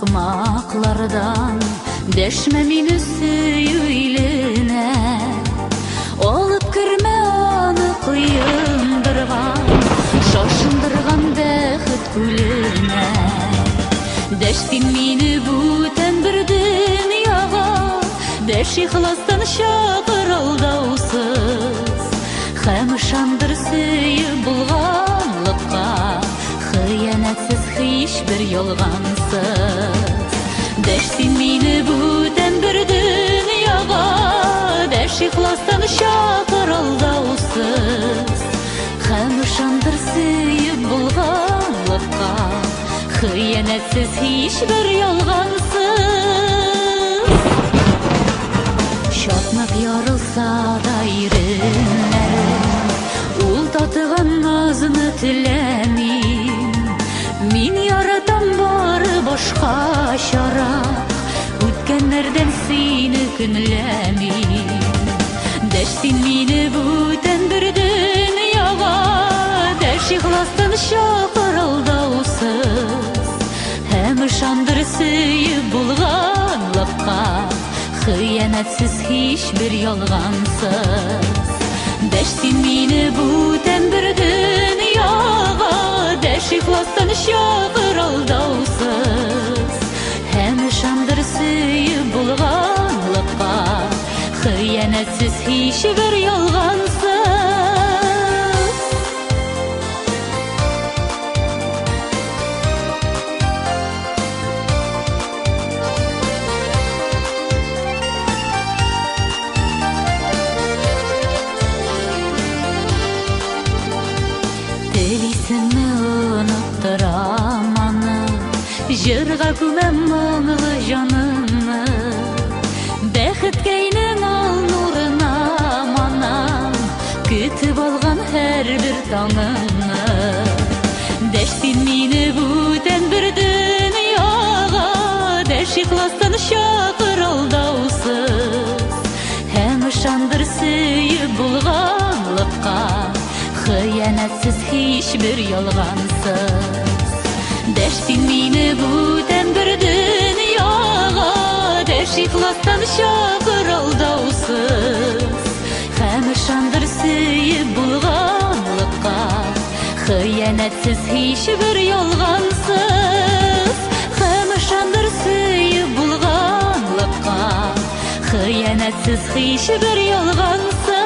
ыкмаклардан дәшмә мине сөйләнә. Алып кермә аны кыендырган, шашындырган бәхет күленә. Дәш син мине бүтән бер дөньяга, дәш ихластан чакыр алдаусыз. Һәм ышандыр сөеп булганлыкка, хыянәтсез һичбер ялгансыз. Дәш син мине бүтән бер дөньяга, дәш ихластан чакыр алдаусыз. Һәм ышандыр сөеп булганлыкка, хыянәтсез һичбер ялгансыз. Чатнап ярылса да иреннәрем, ул татыган назны теләмим. Мин яратам бары башкачарак, үткәннәрдән сине көнләмим. Дәш син мине бүтән бер дөньяга, дәш ихластан чакыр алдаусыз. Һәм ышандыр сөеп булганлыкка, хыянәтсез һичбер ялгансыз. Дәш син мине бүтән бер дөньяга, дәш ихластан чакыр алдаусыз. Һәм ышандыр сөеп булганлыкка, хыянәтсез һичбер ялгансыз. Телисеңме оныттырам аны, жырга күмәм моңлы җанымны. Бәхеткәйнең ал нурына манам, көтеп алган һәрбер таңыңны. Дәш син мине бүтән бер дөньяга, дәш ихластан чакыр алдаусыз. Һәм ышандыр сөеп булганлыкка, хыянәтсез һичбер ялгансыз. Дәш син мине бүтән бер дөньяга, дәш ихластан чакыр алдаусыз. Һәм ышандыр сөеп булганлыкка, хыянәтсез һичбер ялгансыз. Һәм ышандыр сөеп булганлыкка, хыянәтсез һичбер ялгансыз.